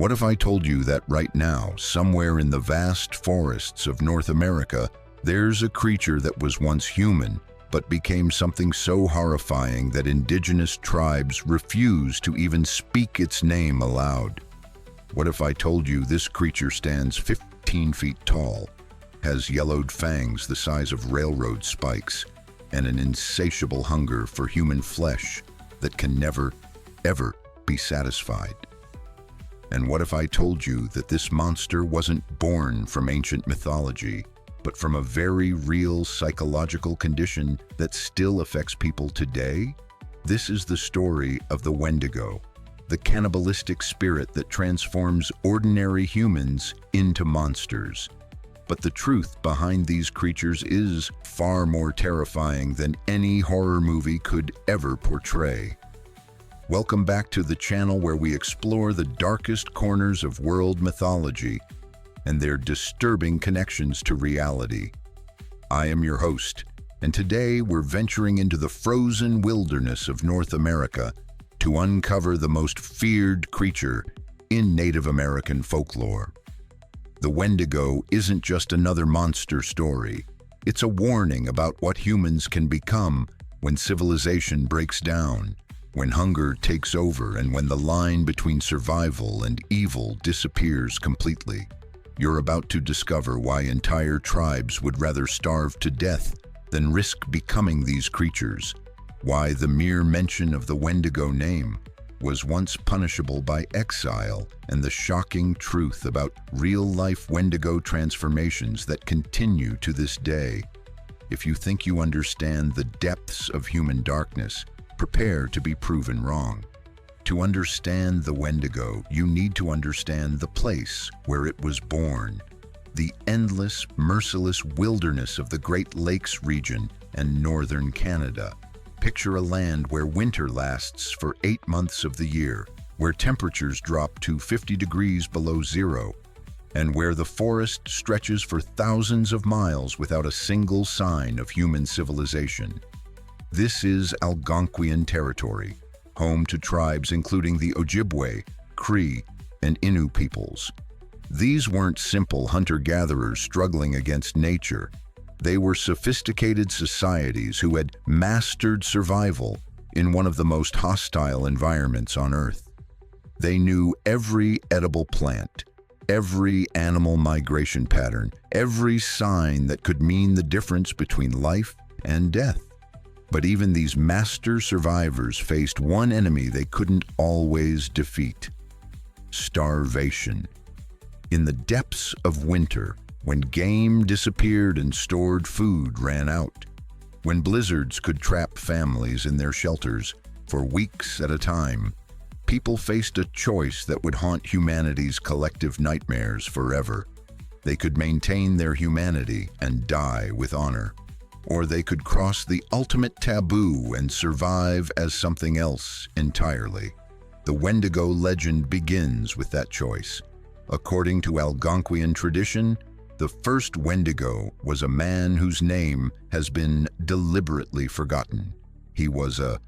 What if I told you that right now, somewhere in the vast forests of North America, there's a creature that was once human, but became something so horrifying that indigenous tribes refuse to even speak its name aloud? What if I told you this creature stands 15 feet tall, has yellowed fangs the size of railroad spikes, and an insatiable hunger for human flesh that can never, ever be satisfied? And what if I told you that this monster wasn't born from ancient mythology, but from a very real psychological condition that still affects people today? This is the story of the Wendigo, the cannibalistic spirit that transforms ordinary humans into monsters. But the truth behind these creatures is far more terrifying than any horror movie could ever portray. Welcome back to the channel where we explore the darkest corners of world mythology and their disturbing connections to reality. I am your host, and today we're venturing into the frozen wilderness of North America to uncover the most feared creature in Native American folklore. The Wendigo isn't just another monster story. It's a warning about what humans can become when civilization breaks down, when hunger takes over, and when the line between survival and evil disappears completely. You're about to discover why entire tribes would rather starve to death than risk becoming these creatures, why the mere mention of the Wendigo name was once punishable by exile, and the shocking truth about real-life Wendigo transformations that continue to this day. If you think you understand the depths of human darkness, prepare to be proven wrong. To understand the Wendigo, you need to understand the place where it was born, the endless, merciless wilderness of the Great Lakes region and northern Canada. Picture a land where winter lasts for 8 months of the year, where temperatures drop to 50 degrees below zero, and where the forest stretches for thousands of miles without a single sign of human civilization. This is Algonquian territory, home to tribes including the Ojibwe, Cree, and Innu peoples. These weren't simple hunter-gatherers struggling against nature. They were sophisticated societies who had mastered survival in one of the most hostile environments on Earth. They knew every edible plant, every animal migration pattern, every sign that could mean the difference between life and death. But even these master survivors faced one enemy they couldn't always defeat: starvation. In the depths of winter, when game disappeared and stored food ran out, when blizzards could trap families in their shelters for weeks at a time, people faced a choice that would haunt humanity's collective nightmares forever. They could maintain their humanity and die with honor, or they could cross the ultimate taboo and survive as something else entirely. The Wendigo legend begins with that choice. According to Algonquian tradition, the first Wendigo was a man whose name has been deliberately forgotten. He was a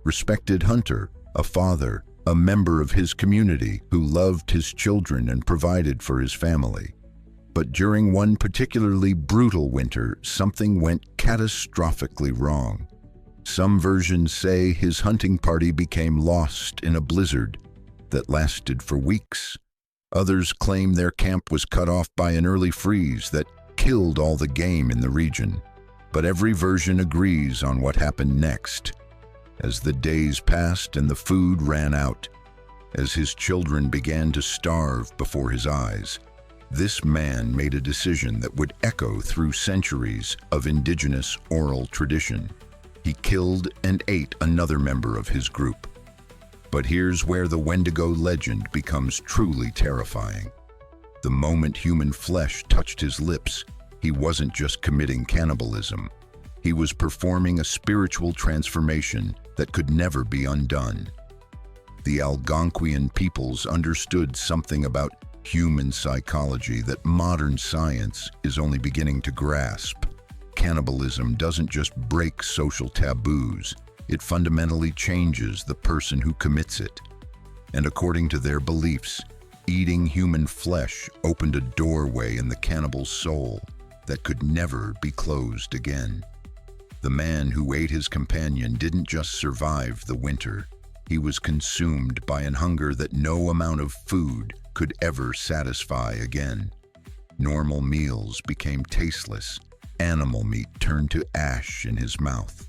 respected hunter, a father, a member of his community who loved his children and provided for his family. But during one particularly brutal winter, something went catastrophically wrong. Some versions say his hunting party became lost in a blizzard that lasted for weeks. Others claim their camp was cut off by an early freeze that killed all the game in the region. But every version agrees on what happened next. As the days passed and the food ran out, as his children began to starve before his eyes, this man made a decision that would echo through centuries of indigenous oral tradition. He killed and ate another member of his group. But here's where the Wendigo legend becomes truly terrifying. The moment human flesh touched his lips, he wasn't just committing cannibalism. He was performing a spiritual transformation that could never be undone. The Algonquian peoples understood something about human psychology that modern science is only beginning to grasp. Cannibalism doesn't just break social taboos, it fundamentally changes the person who commits it. And according to their beliefs, eating human flesh opened a doorway in the cannibal's soul that could never be closed again. The man who ate his companion didn't just survive the winter. He was consumed by an hunger that no amount of food could ever satisfy again. Normal meals became tasteless. Animal meat turned to ash in his mouth.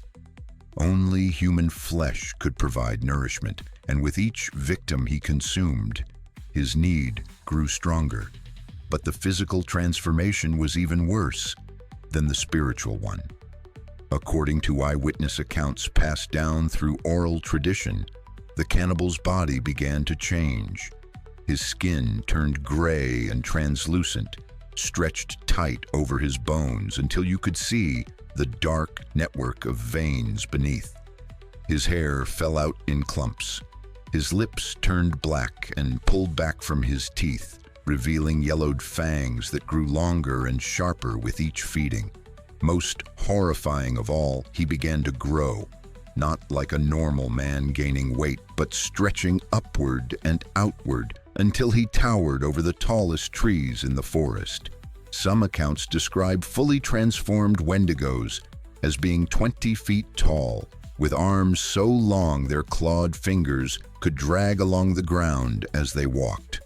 Only human flesh could provide nourishment, and with each victim he consumed, his need grew stronger. But the physical transformation was even worse than the spiritual one. According to eyewitness accounts passed down through oral tradition, the cannibal's body began to change. His skin turned gray and translucent, stretched tight over his bones until you could see the dark network of veins beneath. His hair fell out in clumps. His lips turned black and pulled back from his teeth, revealing yellowed fangs that grew longer and sharper with each feeding. Most horrifying of all, he began to grow, not like a normal man gaining weight, but stretching upward and outward until he towered over the tallest trees in the forest. Some accounts describe fully transformed Wendigos as being 20 feet tall, with arms so long their clawed fingers could drag along the ground as they walked.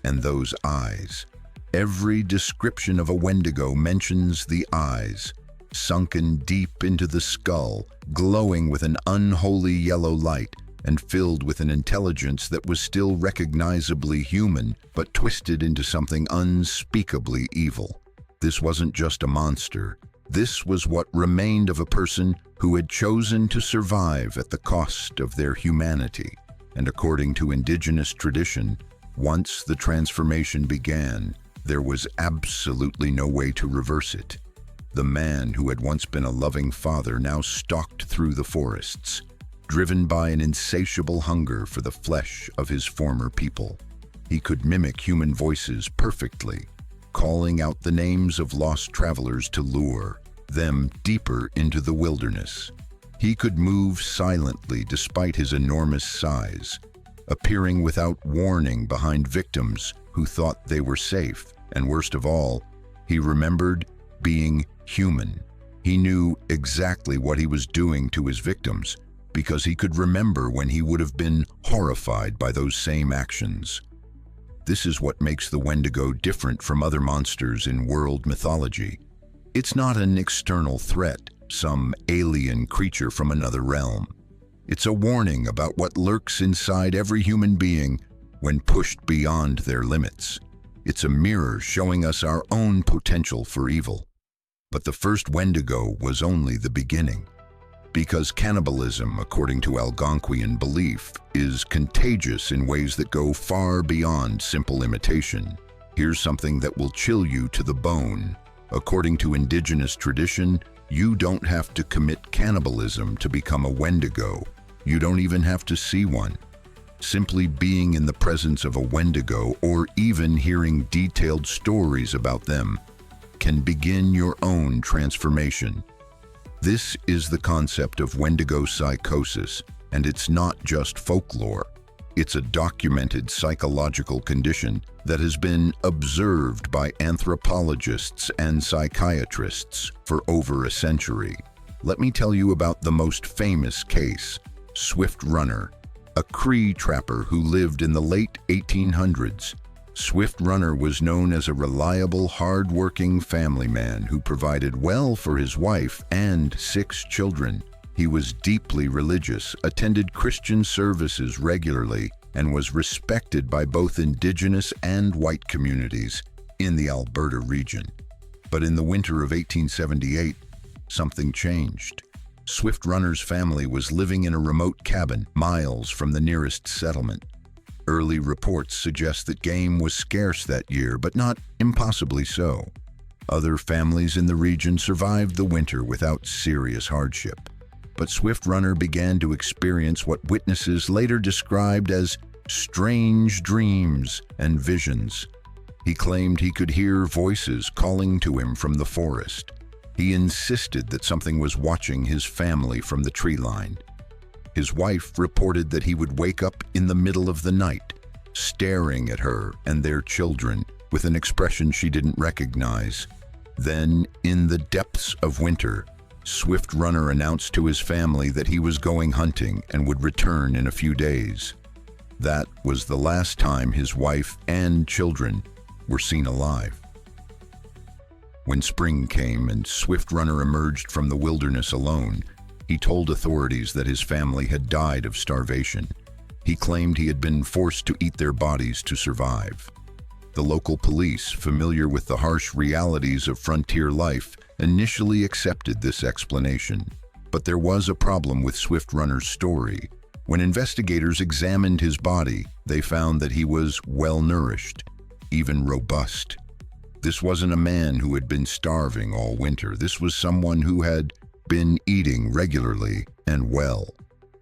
And those eyes. Every description of a Wendigo mentions the eyes, sunken deep into the skull, glowing with an unholy yellow light, and filled with an intelligence that was still recognizably human, but twisted into something unspeakably evil. This wasn't just a monster. This was what remained of a person who had chosen to survive at the cost of their humanity. And according to indigenous tradition, once the transformation began, there was absolutely no way to reverse it. The man who had once been a loving father now stalked through the forests, driven by an insatiable hunger for the flesh of his former people. He could mimic human voices perfectly, calling out the names of lost travelers to lure them deeper into the wilderness. He could move silently despite his enormous size, appearing without warning behind victims who thought they were safe. And worst of all, he remembered being human. He knew exactly what he was doing to his victims, because he could remember when he would have been horrified by those same actions. This is what makes the Wendigo different from other monsters in world mythology. It's not an external threat, some alien creature from another realm. It's a warning about what lurks inside every human being when pushed beyond their limits. It's a mirror showing us our own potential for evil. But the first Wendigo was only the beginning. Because cannibalism, according to Algonquian belief, is contagious in ways that go far beyond simple imitation. Here's something that will chill you to the bone. According to indigenous tradition, you don't have to commit cannibalism to become a Wendigo. You don't even have to see one. Simply being in the presence of a Wendigo, or even hearing detailed stories about them, can begin your own transformation. This is the concept of Wendigo psychosis, and it's not just folklore. It's a documented psychological condition that has been observed by anthropologists and psychiatrists for over a century. Let me tell you about the most famous case, Swift Runner, a Cree trapper who lived in the late 1800s. Swift Runner was known as a reliable, hard-working family man who provided well for his wife and 6 children. He was deeply religious, attended Christian services regularly, and was respected by both indigenous and white communities in the Alberta region. But in the winter of 1878, something changed. Swift Runner's family was living in a remote cabin, miles from the nearest settlement. Early reports suggest that game was scarce that year, but not impossibly so. Other families in the region survived the winter without serious hardship. But Swift Runner began to experience what witnesses later described as strange dreams and visions. He claimed he could hear voices calling to him from the forest. He insisted that something was watching his family from the tree line. His wife reported that he would wake up in the middle of the night, staring at her and their children with an expression she didn't recognize. Then, in the depths of winter, Swift Runner announced to his family that he was going hunting and would return in a few days. That was the last time his wife and children were seen alive. When spring came and Swift Runner emerged from the wilderness alone, he told authorities that his family had died of starvation. He claimed he had been forced to eat their bodies to survive. The local police, familiar with the harsh realities of frontier life, initially accepted this explanation. But there was a problem with Swift Runner's story. When investigators examined his body, they found that he was well-nourished, even robust. This wasn't a man who had been starving all winter. This was someone who had been eating regularly and well.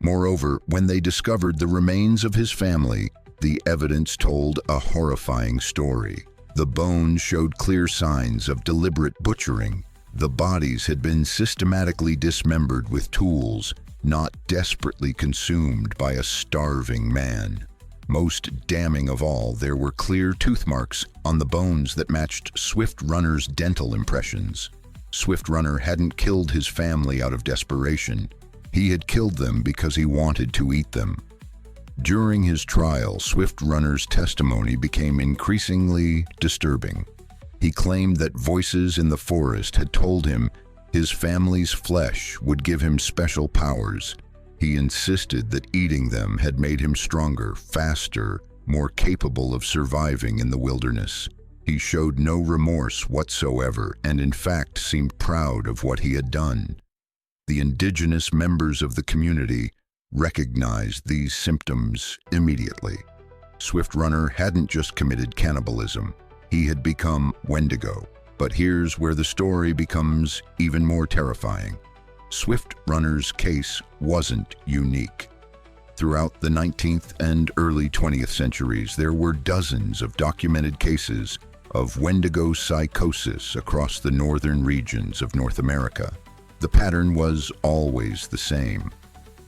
Moreover, when they discovered the remains of his family, the evidence told a horrifying story. The bones showed clear signs of deliberate butchering. The bodies had been systematically dismembered with tools, not desperately consumed by a starving man. Most damning of all, there were clear tooth marks on the bones that matched Swift Runner's dental impressions. Swift Runner hadn't killed his family out of desperation. He had killed them because he wanted to eat them. During his trial, Swift Runner's testimony became increasingly disturbing. He claimed that voices in the forest had told him his family's flesh would give him special powers. He insisted that eating them had made him stronger, faster, more capable of surviving in the wilderness. He showed no remorse whatsoever and in fact seemed proud of what he had done. The indigenous members of the community recognized these symptoms immediately. Swift Runner hadn't just committed cannibalism, he had become Wendigo. But here's where the story becomes even more terrifying. Swift Runner's case wasn't unique. Throughout the 19th and early 20th centuries, there were dozens of documented cases of Wendigo psychosis across the northern regions of North America. The pattern was always the same.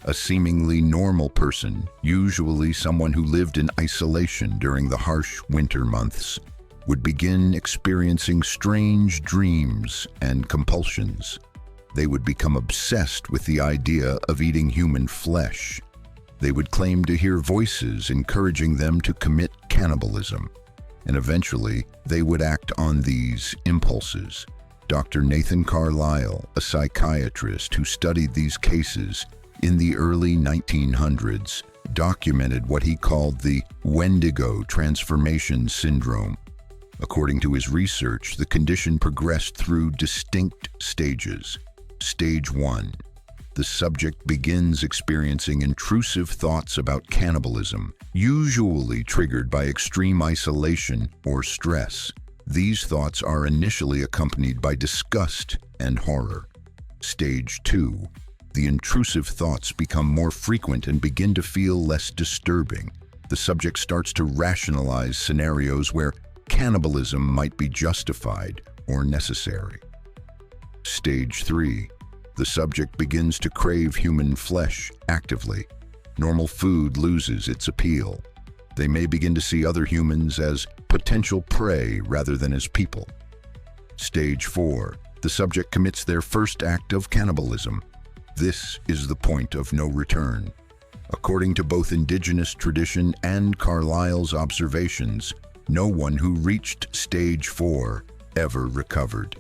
A seemingly normal person, usually someone who lived in isolation during the harsh winter months, would begin experiencing strange dreams and compulsions. They would become obsessed with the idea of eating human flesh. They would claim to hear voices encouraging them to commit cannibalism, and eventually they would act on these impulses. Dr. Nathan Carlisle, a psychiatrist who studied these cases in the early 1900s, documented what he called the Wendigo transformation syndrome. According to his research, the condition progressed through distinct stages. Stage 1. The subject begins experiencing intrusive thoughts about cannibalism, usually triggered by extreme isolation or stress. These thoughts are initially accompanied by disgust and horror. Stage 2. The intrusive thoughts become more frequent and begin to feel less disturbing. The subject starts to rationalize scenarios where cannibalism might be justified or necessary. Stage 3. The subject begins to crave human flesh actively. Normal food loses its appeal. They may begin to see other humans as potential prey rather than as people. Stage 4. The subject commits their first act of cannibalism. This is the point of no return. According to both indigenous tradition and Carlisle's observations, no one who reached stage 4 ever recovered.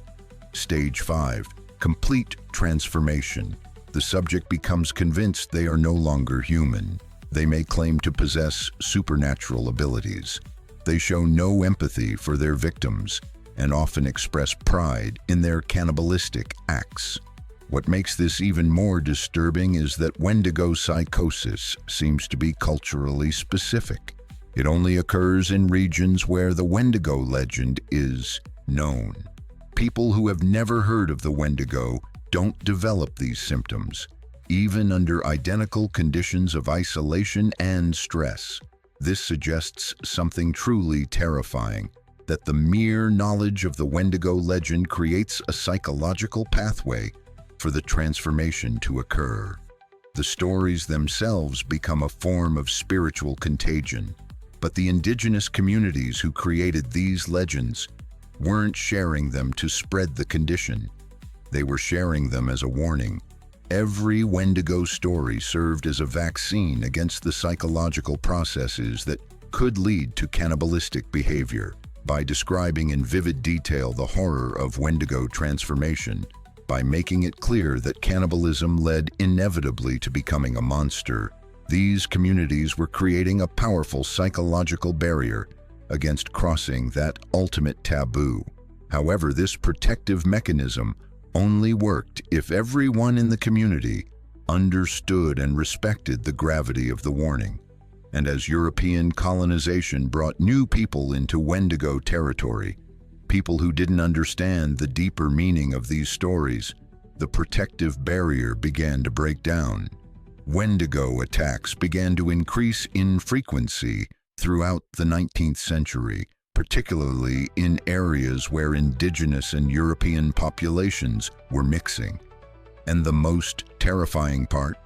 Stage 5. Complete transformation. The subject becomes convinced they are no longer human. They may claim to possess supernatural abilities. They show no empathy for their victims and often express pride in their cannibalistic acts. What makes this even more disturbing is that Wendigo psychosis seems to be culturally specific. It only occurs in regions where the Wendigo legend is known. People who have never heard of the Wendigo don't develop these symptoms, even under identical conditions of isolation and stress. This suggests something truly terrifying, that the mere knowledge of the Wendigo legend creates a psychological pathway for the transformation to occur. The stories themselves become a form of spiritual contagion, But the indigenous communities who created these legends weren't sharing them to spread the condition. They were sharing them as a warning. Every Wendigo story served as a vaccine against the psychological processes that could lead to cannibalistic behavior. By describing in vivid detail the horror of Wendigo transformation, by making it clear that cannibalism led inevitably to becoming a monster, these communities were creating a powerful psychological barrier against crossing that ultimate taboo. However, this protective mechanism only worked if everyone in the community understood and respected the gravity of the warning. And as European colonization brought new people into Wendigo territory, people who didn't understand the deeper meaning of these stories, the protective barrier began to break down. Wendigo attacks began to increase in frequency throughout the 19th century, particularly in areas where indigenous and European populations were mixing. And the most terrifying part?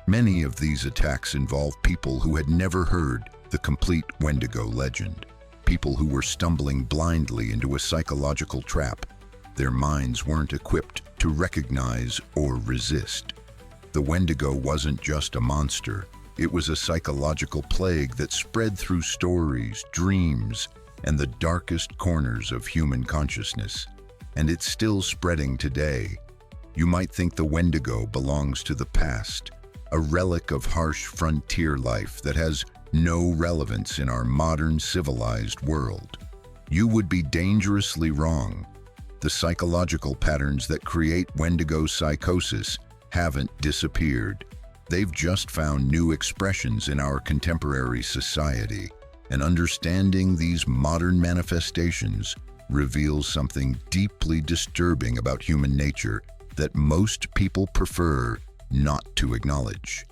Many of these attacks involved people who had never heard the complete Wendigo legend, people who were stumbling blindly into a psychological trap. Their minds weren't equipped to recognize or resist. The Wendigo wasn't just a monster, it was a psychological plague that spread through stories, dreams, and the darkest corners of human consciousness. And it's still spreading today. You might think the Wendigo belongs to the past, a relic of harsh frontier life that has no relevance in our modern civilized world. You would be dangerously wrong. The psychological patterns that create Wendigo psychosis haven't disappeared. They've just found new expressions in our contemporary society. And understanding these modern manifestations reveals something deeply disturbing about human nature that most people prefer not to acknowledge.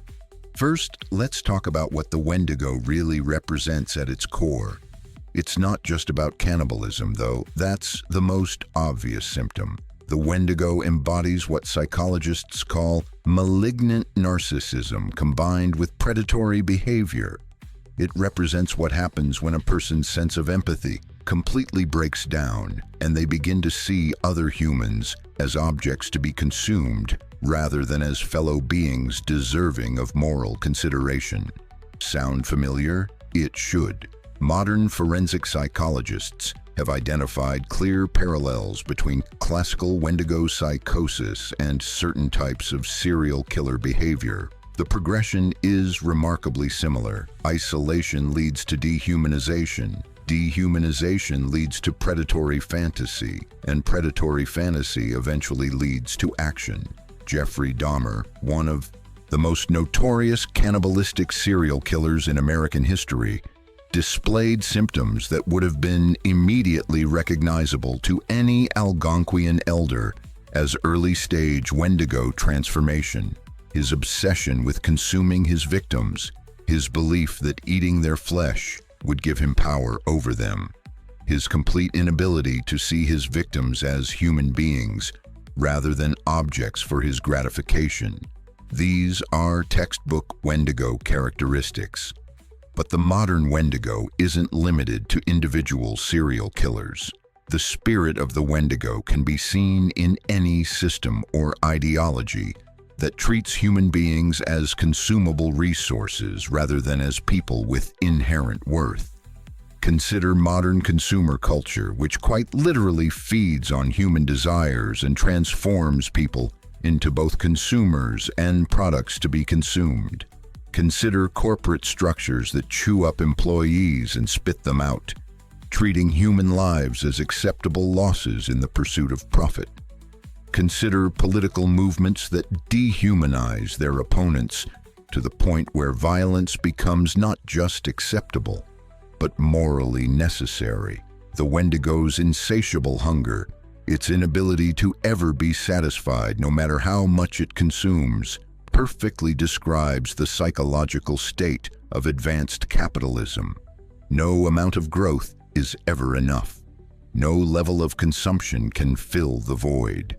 First, let's talk about what the Wendigo really represents at its core. It's not just about cannibalism, though. That's the most obvious symptom. The Wendigo embodies what psychologists call malignant narcissism combined with predatory behavior. It represents what happens when a person's sense of empathy completely breaks down and they begin to see other humans as objects to be consumed rather than as fellow beings deserving of moral consideration. Sound familiar? It should. Modern forensic psychologists have identified clear parallels between classical Wendigo psychosis and certain types of serial killer behavior. The progression is remarkably similar. Isolation leads to dehumanization. Dehumanization leads to predatory fantasy, and predatory fantasy eventually leads to action. Jeffrey Dahmer, one of the most notorious cannibalistic serial killers in American history, displayed symptoms that would have been immediately recognizable to any Algonquian elder as early-stage Wendigo transformation. His obsession with consuming his victims, his belief that eating their flesh would give him power over them, his complete inability to see his victims as human beings rather than objects for his gratification. These are textbook Wendigo characteristics. But the modern Wendigo isn't limited to individual serial killers. The spirit of the Wendigo can be seen in any system or ideology that treats human beings as consumable resources rather than as people with inherent worth. Consider modern consumer culture, which quite literally feeds on human desires and transforms people into both consumers and products to be consumed. Consider corporate structures that chew up employees and spit them out, treating human lives as acceptable losses in the pursuit of profit. Consider political movements that dehumanize their opponents to the point where violence becomes not just acceptable, but morally necessary. The Wendigo's insatiable hunger, its inability to ever be satisfied no matter how much it consumes, perfectly describes the psychological state of advanced capitalism. No amount of growth is ever enough. No level of consumption can fill the void.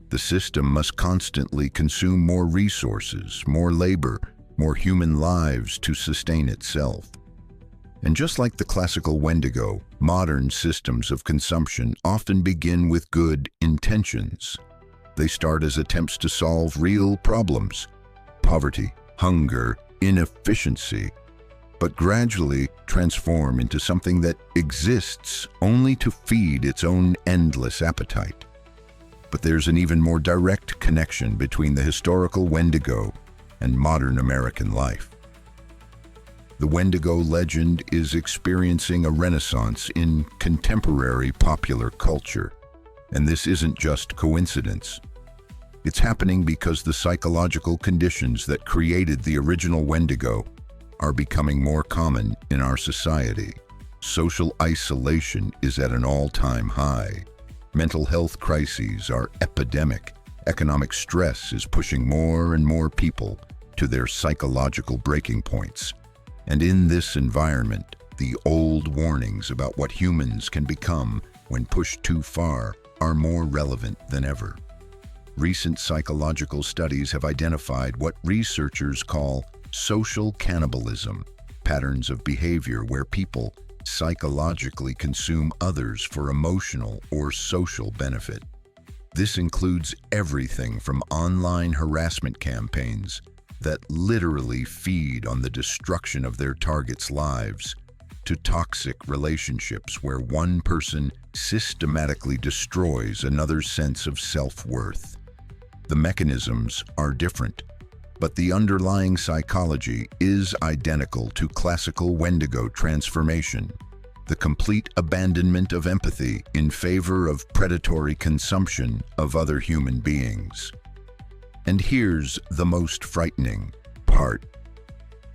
The system must constantly consume more resources, more labor, more human lives to sustain itself. And just like the classical Wendigo, modern systems of consumption often begin with good intentions. They start as attempts to solve real problems: poverty, hunger, inefficiency, but gradually transform into something that exists only to feed its own endless appetite. But there's an even more direct connection between the historical Wendigo and modern American life. The Wendigo legend is experiencing a renaissance in contemporary popular culture, and this isn't just coincidence. It's happening because the psychological conditions that created the original Wendigo are becoming more common in our society. Social isolation is at an all-time high. Mental health crises are epidemic. Economic stress is pushing more and more people to their psychological breaking points. And in this environment, the old warnings about what humans can become when pushed too far are more relevant than ever. Recent psychological studies have identified what researchers call social cannibalism, patterns of behavior where people psychologically consume others for emotional or social benefit. This includes everything from online harassment campaigns that literally feed on the destruction of their targets' lives, to toxic relationships where one person systematically destroys another's sense of self-worth. The mechanisms are different, but the underlying psychology is identical to classical Wendigo transformation: the complete abandonment of empathy in favor of predatory consumption of other human beings. And here's the most frightening part.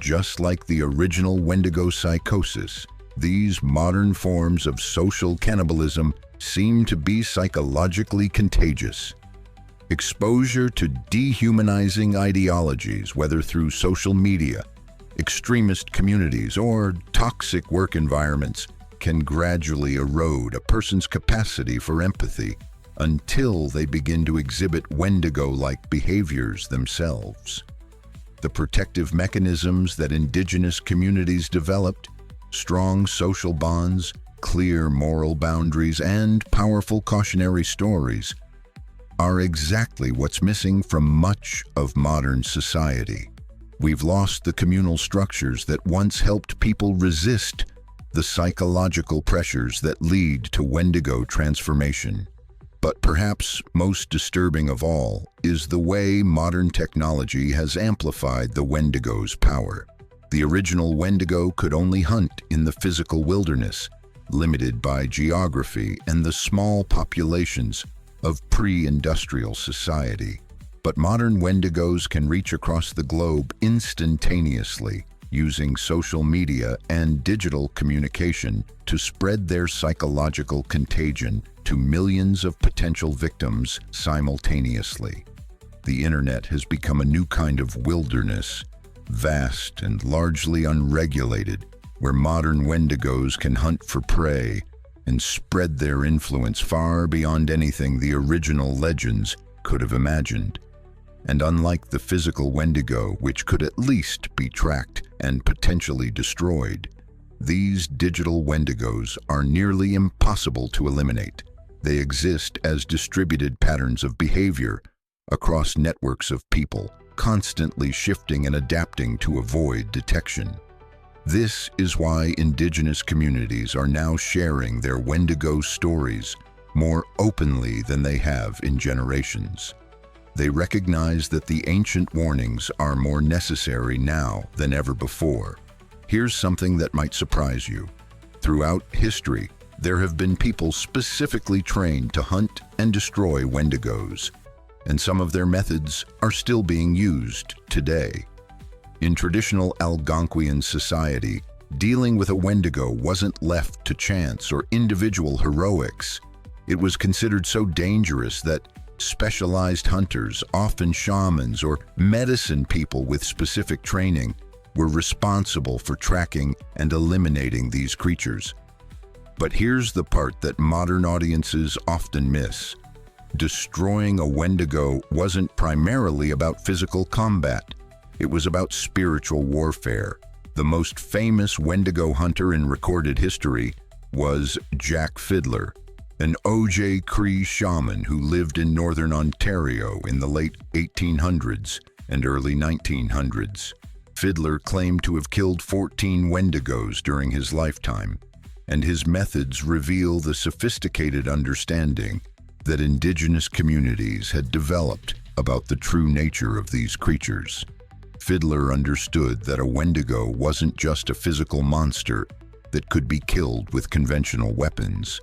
Just like the original Wendigo psychosis, these modern forms of social cannibalism seem to be psychologically contagious. Exposure to dehumanizing ideologies, whether through social media, extremist communities, or toxic work environments, can gradually erode a person's capacity for empathy until they begin to exhibit Wendigo-like behaviors themselves. The protective mechanisms that indigenous communities developed, strong social bonds, clear moral boundaries, and powerful cautionary stories, are exactly what's missing from much of modern society. We've lost the communal structures that once helped people resist the psychological pressures that lead to Wendigo transformation. But perhaps most disturbing of all is the way modern technology has amplified the Wendigo's power. The original Wendigo could only hunt in the physical wilderness, limited by geography and the small populations of pre-industrial society. But modern Wendigos can reach across the globe instantaneously, using social media and digital communication to spread their psychological contagion to millions of potential victims simultaneously. The internet has become a new kind of wilderness, vast and largely unregulated, where modern Wendigos can hunt for prey and spread their influence far beyond anything the original legends could have imagined. And unlike the physical Wendigo, which could at least be tracked and potentially destroyed, these digital Wendigos are nearly impossible to eliminate. They exist as distributed patterns of behavior across networks of people, constantly shifting and adapting to avoid detection. This is why indigenous communities are now sharing their Wendigo stories more openly than they have in generations. They recognize that the ancient warnings are more necessary now than ever before. Here's something that might surprise you. Throughout history, there have been people specifically trained to hunt and destroy Wendigos, and some of their methods are still being used today. In traditional Algonquian society, dealing with a Wendigo wasn't left to chance or individual heroics. It was considered so dangerous that specialized hunters, often shamans or medicine people with specific training, were responsible for tracking and eliminating these creatures. But here's the part that modern audiences often miss. Destroying a Wendigo wasn't primarily about physical combat. It was about spiritual warfare. The most famous Wendigo hunter in recorded history was Jack Fiddler, an OJ Cree shaman who lived in northern Ontario in the late 1800s and early 1900s. Fiddler claimed to have killed 14 Wendigos during his lifetime, and his methods reveal the sophisticated understanding that indigenous communities had developed about the true nature of these creatures. Fiddler understood that a Wendigo wasn't just a physical monster that could be killed with conventional weapons.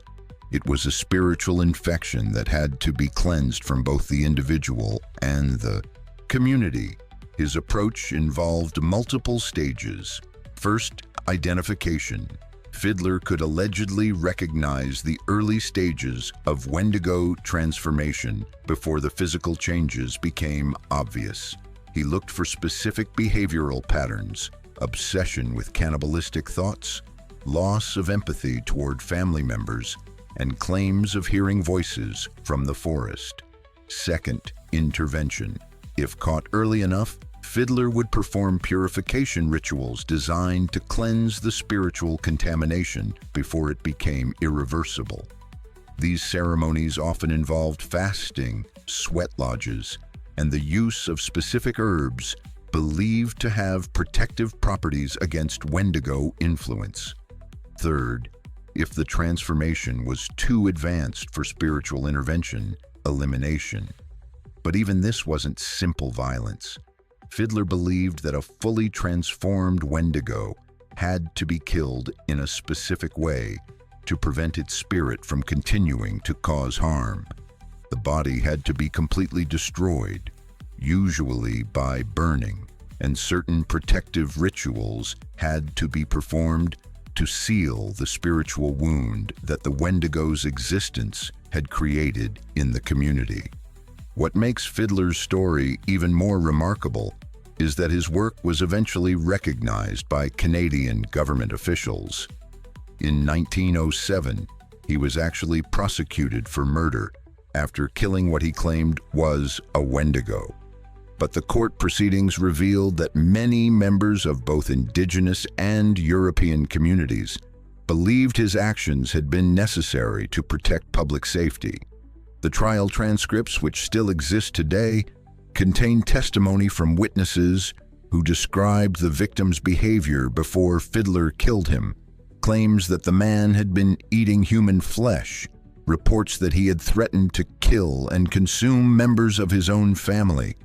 It was a spiritual infection that had to be cleansed from both the individual and the community. His approach involved multiple stages. First, identification. Fiddler could allegedly recognize the early stages of Wendigo transformation before the physical changes became obvious. He looked for specific behavioral patterns: obsession with cannibalistic thoughts, loss of empathy toward family members, and claims of hearing voices from the forest. Second, intervention. If caught early enough, Fiddler would perform purification rituals designed to cleanse the spiritual contamination before it became irreversible. These ceremonies often involved fasting, sweat lodges, and the use of specific herbs believed to have protective properties against Wendigo influence. Third, if the transformation was too advanced for spiritual intervention, elimination. But even this wasn't simple violence. Fiddler believed that a fully transformed Wendigo had to be killed in a specific way to prevent its spirit from continuing to cause harm. The body had to be completely destroyed, usually by burning, and certain protective rituals had to be performed to seal the spiritual wound that the Wendigo's existence had created in the community. What makes Fiddler's story even more remarkable is that his work was eventually recognized by Canadian government officials. In 1907, he was actually prosecuted for murder after killing what he claimed was a Wendigo. But the court proceedings revealed that many members of both indigenous and European communities believed his actions had been necessary to protect public safety. The trial transcripts, which still exist today, contain testimony from witnesses who described the victim's behavior before Fiddler killed him, claims that the man had been eating human flesh, reports that he had threatened to kill and consume members of his own family,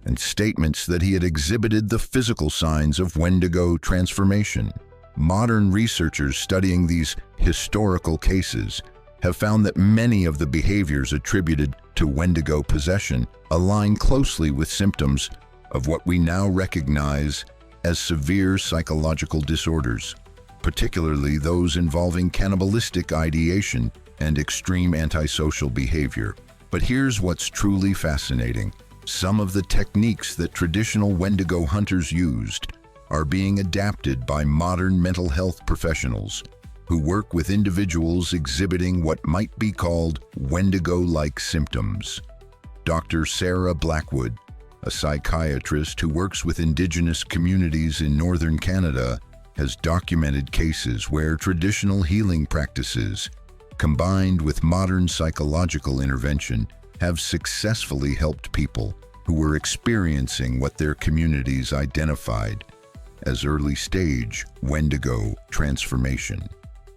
and statements that he had exhibited the physical signs of Wendigo transformation. Modern researchers studying these historical cases have found that many of the behaviors attributed to Wendigo possession align closely with symptoms of what we now recognize as severe psychological disorders, particularly those involving cannibalistic ideation and extreme antisocial behavior. But here's what's truly fascinating. Some of the techniques that traditional Wendigo hunters used are being adapted by modern mental health professionals who work with individuals exhibiting what might be called Wendigo-like symptoms. Dr. Sarah Blackwood, a psychiatrist who works with Indigenous communities in northern Canada, has documented cases where traditional healing practices, combined with modern psychological intervention, have successfully helped people who were experiencing what their communities identified as early-stage Wendigo transformation.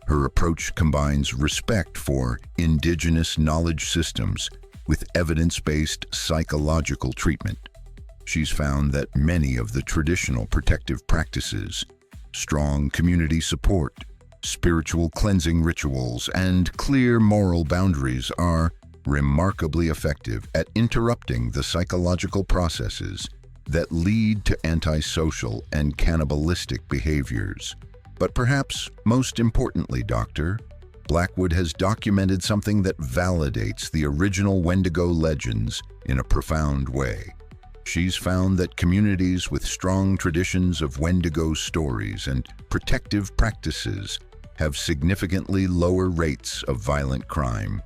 Her approach combines respect for Indigenous knowledge systems with evidence-based psychological treatment. She's found that many of the traditional protective practices, strong community support, spiritual cleansing rituals, and clear moral boundaries are remarkably effective at interrupting the psychological processes that lead to antisocial and cannibalistic behaviors. But perhaps most importantly, Dr. Blackwood has documented something that validates the original Wendigo legends in a profound way. She's found that communities with strong traditions of Wendigo stories and protective practices have significantly lower rates of violent crime,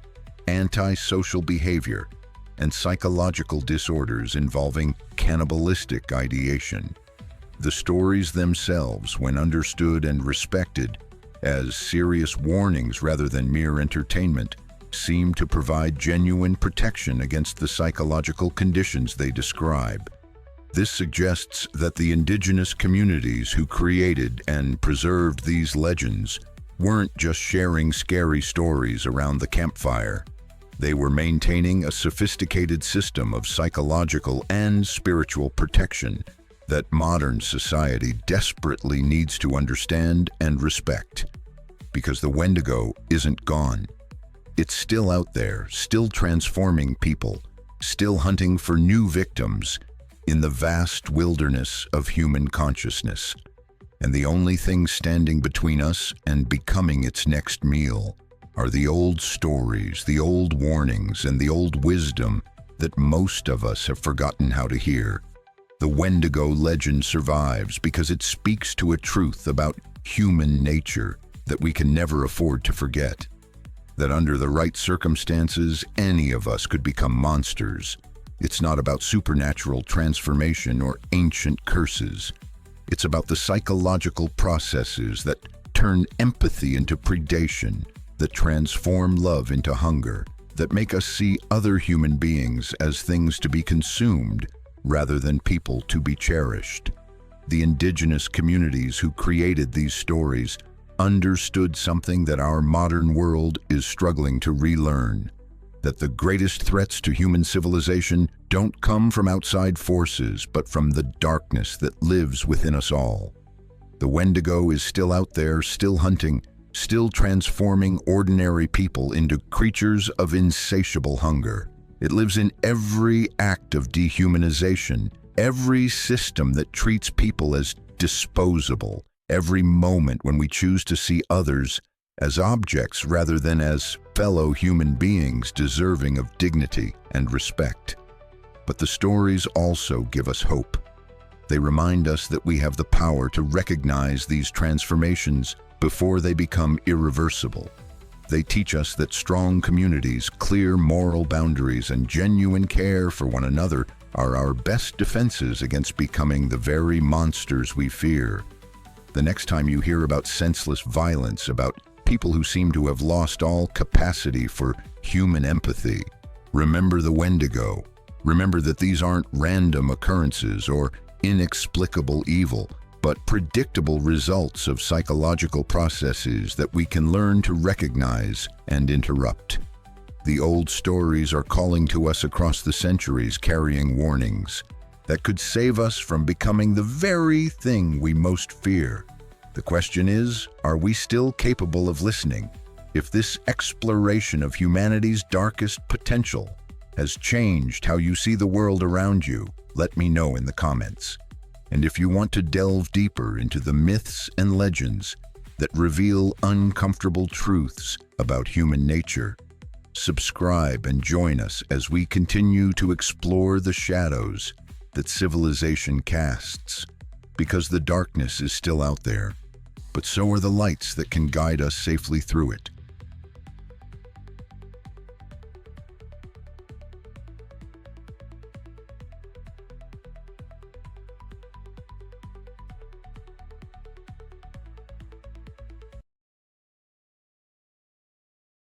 antisocial behavior, and psychological disorders involving cannibalistic ideation. The stories themselves, when understood and respected as serious warnings rather than mere entertainment, seem to provide genuine protection against the psychological conditions they describe. This suggests that the indigenous communities who created and preserved these legends weren't just sharing scary stories around the campfire. They were maintaining a sophisticated system of psychological and spiritual protection that modern society desperately needs to understand and respect. Because the Wendigo isn't gone. It's still out there, still transforming people, still hunting for new victims in the vast wilderness of human consciousness. And the only thing standing between us and becoming its next meal are the old stories, the old warnings, and the old wisdom that most of us have forgotten how to hear. The Wendigo legend survives because it speaks to a truth about human nature that we can never afford to forget. That under the right circumstances, any of us could become monsters. It's not about supernatural transformation or ancient curses. It's about the psychological processes that turn empathy into predation, that transform love into hunger, that make us see other human beings as things to be consumed rather than people to be cherished. The indigenous communities who created these stories understood something that our modern world is struggling to relearn, that the greatest threats to human civilization don't come from outside forces, but from the darkness that lives within us all. The Wendigo is still out there, still hunting, still transforming ordinary people into creatures of insatiable hunger. It lives in every act of dehumanization, every system that treats people as disposable, every moment when we choose to see others as objects rather than as fellow human beings deserving of dignity and respect. But the stories also give us hope. They remind us that we have the power to recognize these transformations before they become irreversible. They teach us that strong communities, clear moral boundaries, and genuine care for one another are our best defenses against becoming the very monsters we fear. The next time you hear about senseless violence, about people who seem to have lost all capacity for human empathy, remember the Wendigo. Remember that these aren't random occurrences or inexplicable evil, but predictable results of psychological processes that we can learn to recognize and interrupt. The old stories are calling to us across the centuries, carrying warnings that could save us from becoming the very thing we most fear. The question is, are we still capable of listening? If this exploration of humanity's darkest potential has changed how you see the world around you, let me know in the comments. And if you want to delve deeper into the myths and legends that reveal uncomfortable truths about human nature, subscribe and join us as we continue to explore the shadows that civilization casts, because the darkness is still out there, but so are the lights that can guide us safely through it.